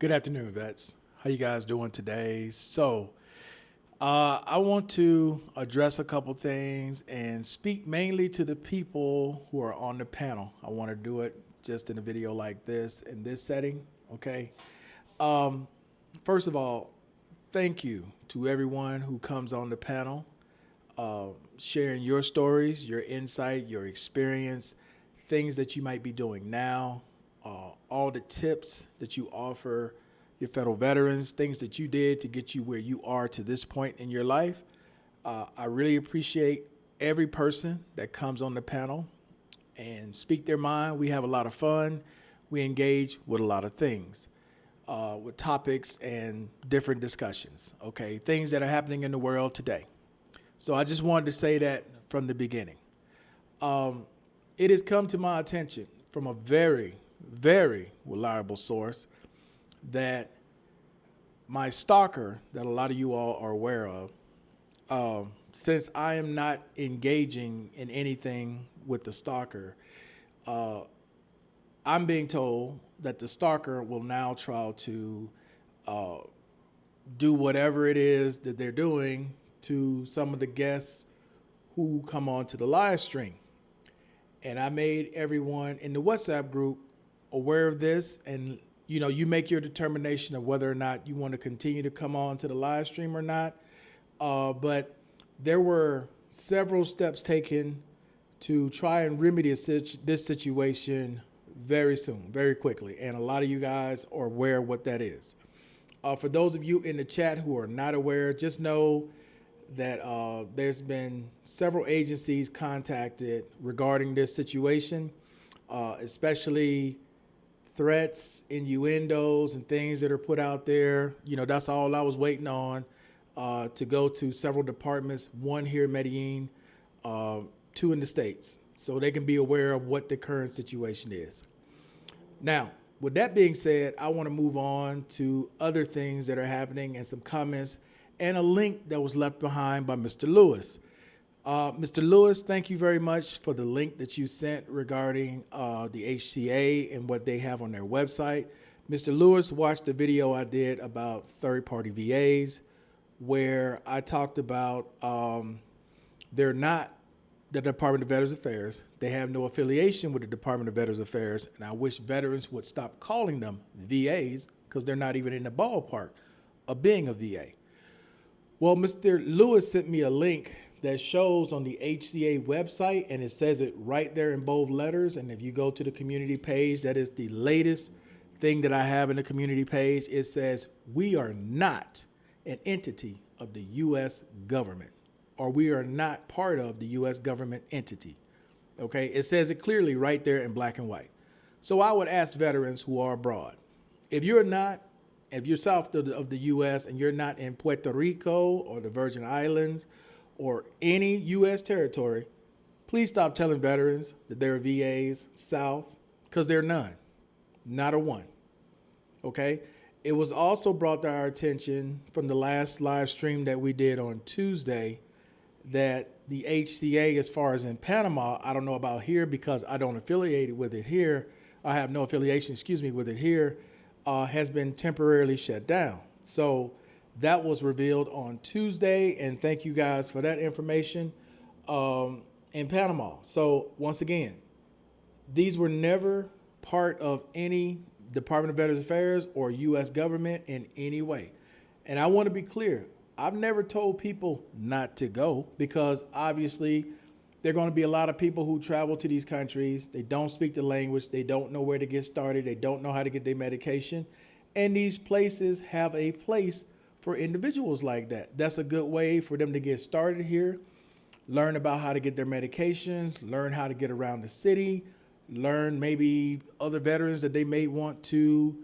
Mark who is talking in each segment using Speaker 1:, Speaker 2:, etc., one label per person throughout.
Speaker 1: Good afternoon, vets. How you guys doing today? I want to address a couple things and speak mainly to the people who are on the panel. I want to do it just in a video like this in this setting. Okay. Um, First of all, thank you to everyone who comes on the panel, sharing your stories, your insight, your experience, things that you might be doing now, all the tips that you offer your federal veterans, things that you did to get you where you are to this point in your life. I really appreciate every person that comes on the panel and speak their mind. We have a lot of fun. We engage with a lot of things, with topics and different discussions, okay? Things that are happening in the world today. So I just wanted to say that from the beginning. It has come to my attention from a very, very reliable source that my stalker, that a lot of you all are aware of, since I am not engaging in anything with the stalker, uh, I'm being told that the stalker will now try to uh, do whatever it is that they're doing to some of the guests who come on to the live stream. And I made everyone in the WhatsApp group aware of this. And you make your determination of whether or not you want to continue to come on to the live stream or not. But there were several steps taken to try and remedy this situation very soon, very quickly. And a lot of you guys are aware of what that is. For those of you in the chat who are not aware, just know that there's been several agencies contacted regarding this situation, especially threats, innuendos, and things that are put out there. That's all I was waiting on, to go to several departments, one here in Medellin, two in the States, so they can be aware of what the current situation is. Now, with that being said, I want to move on to other things that are happening and some comments and a link that was left behind by Mr. Lewis. Mr. Lewis, thank you very much for the link that you sent regarding the HCA and what they have on their website. Mr. Lewis watched the video I did about third-party VAs, where I talked about they're not the Department of Veterans Affairs. They have no affiliation with the Department of Veterans Affairs, and I wish veterans would stop calling them VAs because they're not even in the ballpark of being a VA. Well, Mr. Lewis sent me a link that shows on the HCA website, and it says it right there in bold letters. And if you go to the community page, that is the latest thing that I have in the community page. It says, we are not an entity of the U.S. government, or we are not part of the U.S. government entity. Okay, it says it clearly right there in black and white. So I would ask veterans who are abroad, if you're south of the U.S. and you're not in Puerto Rico or the Virgin Islands or any U.S. territory, please stop telling veterans that there are VAs south, because there are none, not a one. Okay? It was also brought to our attention from the last live stream that we did on Tuesday that the HCA, as far as in Panama, I don't know about here because I don't affiliate with it here. I have no affiliation, with it here, has been temporarily shut down. So that was revealed on Tuesday, and thank you guys for that information, in Panama. So once again, these were never part of any Department of Veterans Affairs or U.S. government in any way. And I want to be clear, I've never told people not to go, because obviously there are going to be a lot of people who travel to these countries. They don't speak the language. They don't know where to get started. They don't know how to get their medication. And these places have a place for individuals like that. That's a good way for them to get started here, learn about how to get their medications, learn how to get around the city, learn maybe other veterans that they may want to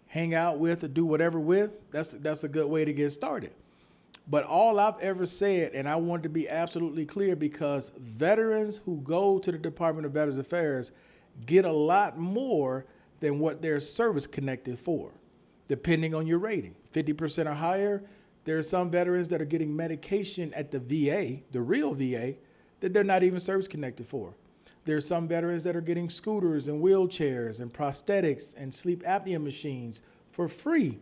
Speaker 1: hang out with or do whatever with. That's a good way to get started. But all I've ever said, and I want to be absolutely clear, because veterans who go to the Department of Veterans Affairs get a lot more than what they're service connected for, depending on your rating. 50% or higher, there are some veterans that are getting medication at the VA, the real VA, that they're not even service connected for. There are some veterans that are getting scooters and wheelchairs and prosthetics and sleep apnea machines for free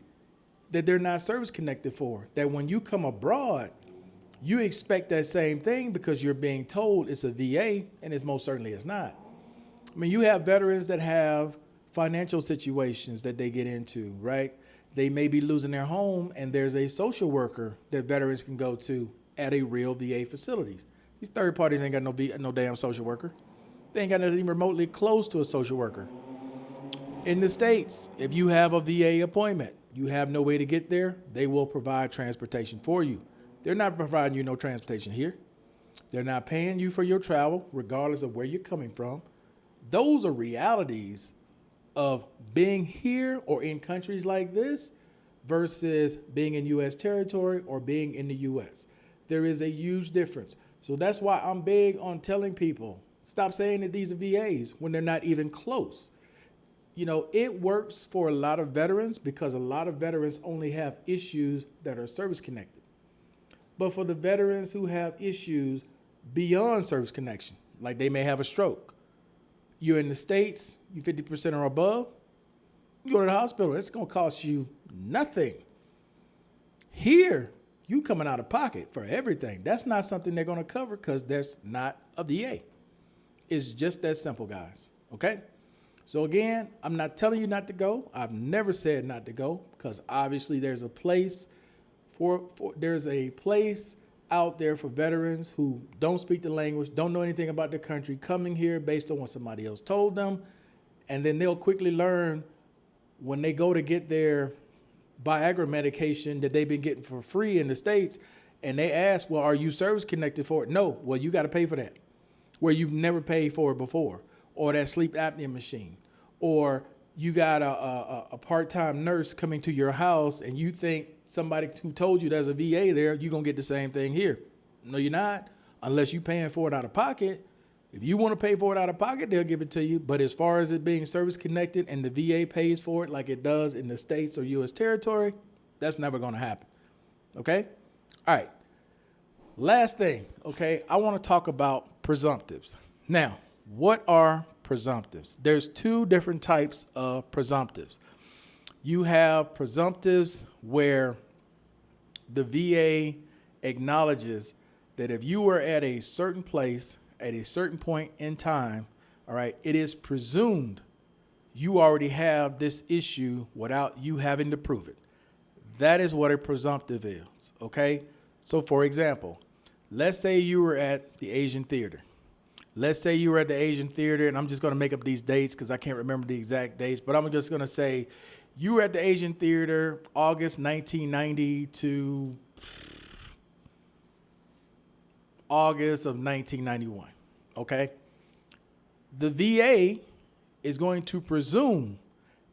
Speaker 1: that they're not service connected for. That when you come abroad, you expect that same thing because you're being told it's a VA, and it's most certainly is not. I mean, you have veterans that have financial situations that they get into, right? They may be losing their home, and there's a social worker that veterans can go to at a real VA facilities. These third parties ain't got no damn social worker. They ain't got nothing remotely close to a social worker. In the States, if you have a VA appointment, you have no way to get there, they will provide transportation for you. They're not providing you no transportation here. They're not paying you for your travel, regardless of where you're coming from. Those are realities of being here or in countries like this versus being in U.S. territory or being in the U.S. There is a huge difference. So that's why I'm big on telling people, stop saying that these are VAs when they're not even close. You know, it works for a lot of veterans because a lot of veterans only have issues that are service connected. But for the veterans who have issues beyond service connection, like they may have a stroke, you're in the States, you 50% or above, you go to the hospital, it's going to cost you nothing. Here, you coming out of pocket for everything. That's not something they're going to cover because that's not a VA. It's just that simple, guys. Okay? So again, I'm not telling you not to go. I've never said not to go because obviously there's a place there's a place out there for veterans who don't speak the language, don't know anything about the country, coming here based on what somebody else told them, and then they'll quickly learn when they go to get their Viagra medication that they've been getting for free in the States, and they ask, well, are you service connected for it? No. Well, you got to pay for that, where you've never paid for it before, or that sleep apnea machine, or you got a part-time nurse coming to your house and you think somebody who told you there's a VA there, you're going to get the same thing here. No, you're not, unless you're paying for it out of pocket. If you want to pay for it out of pocket, they'll give it to you. But as far as it being service connected and the VA pays for it like it does in the States or U.S. territory, that's never going to happen. Okay? All right. Last thing, okay, I want to talk about presumptives. Now, what are presumptives? There's two different types of presumptives. You have presumptives where the VA acknowledges that if you were at a certain place at a certain point in time, all right, it is presumed you already have this issue without you having to prove it. That is what a presumptive is, okay? So for example, let's say you were at the Asian Theater. Let's say you were at the Asian Theater, and I'm just going to make up these dates because I can't remember the exact dates, but I'm just going to say you were at the Asian Theater August 1990 to August of 1991, okay? The VA is going to presume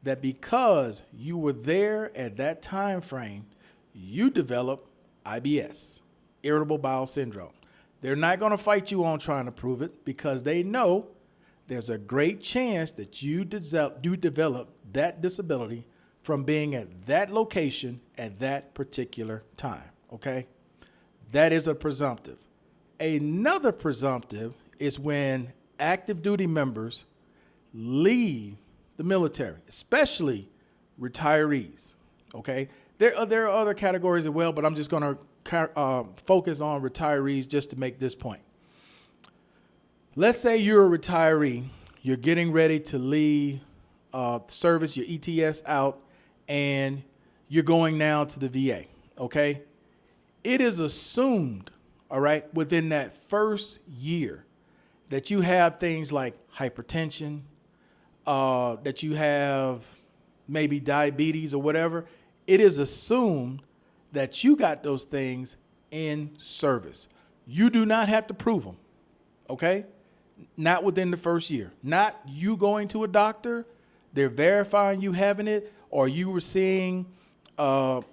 Speaker 1: that because you were there at that time frame, you developed IBS, irritable bowel syndrome. They're not going to fight you on trying to prove it because they know there's a great chance that you develop that disability from being at that location at that particular time, okay? That is a presumptive. Another presumptive is when active duty members leave the military, especially retirees, okay? There are other categories as well, but I'm just going to focus on retirees just to make this point. Let's say you're a retiree, you're getting ready to leave service, your ETS out, and you're going now to the VA, okay? It is assumed, all right, within that first year that you have things like hypertension, that you have maybe diabetes or whatever. It is assumed that you got those things in service. You do not have to prove them, okay? Not within the first year. Not you going to a doctor, they're verifying you having it, or you were seeing, a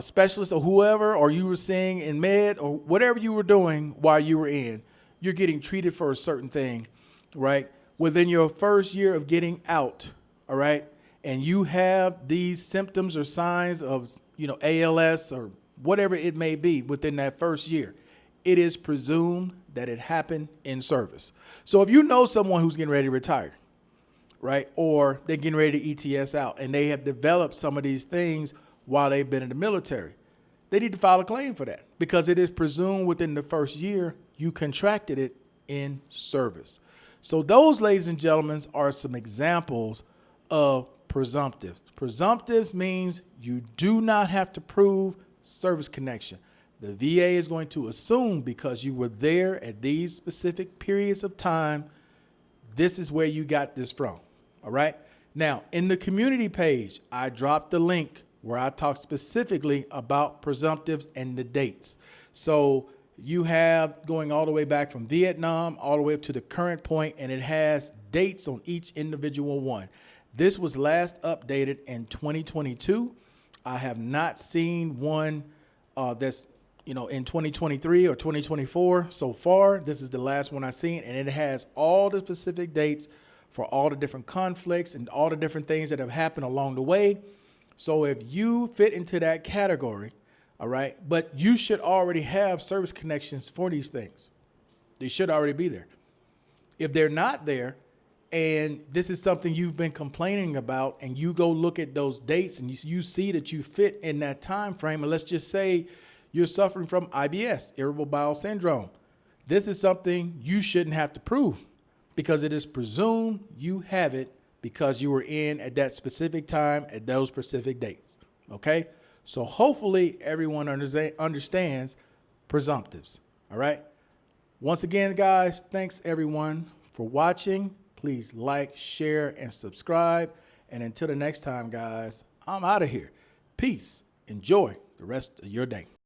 Speaker 1: specialist or whoever, or you were seeing in med or whatever you were doing while you were in. You're getting treated for a certain thing, right? Within your first year of getting out, all right? And you have these symptoms or signs of, ALS or whatever it may be within that first year, it is presumed that it happened in service. So if you know someone who's getting ready to retire, right? Or they're getting ready to ETS out and they have developed some of these things while they've been in the military. They need to file a claim for that because it is presumed within the first year you contracted it in service. So those, ladies and gentlemen, are some examples of presumptives. Presumptives means you do not have to prove service connection. The VA is going to assume because you were there at these specific periods of time, this is where you got this from. All right. Now, in the community page, I dropped the link where I talk specifically about presumptives and the dates. So you have going all the way back from Vietnam all the way up to the current point, and it has dates on each individual one. This was last updated in 2022. I have not seen one that's in 2023 or 2024 so far. This is the last one I've seen, and it has all the specific dates for all the different conflicts and all the different things that have happened along the way. So if you fit into that category, all right, but you should already have service connections for these things. They should already be there. If they're not there, and this is something you've been complaining about, and you go look at those dates and you see that you fit in that time frame, and let's just say you're suffering from IBS, irritable bowel syndrome. This is something you shouldn't have to prove because it is presumed you have it because you were in at that specific time at those specific dates. Okay? So hopefully everyone understands presumptives. All right? Once again, guys, thanks everyone for watching. Please like, share, and subscribe. And until the next time, guys, I'm out of here. Peace. Enjoy the rest of your day.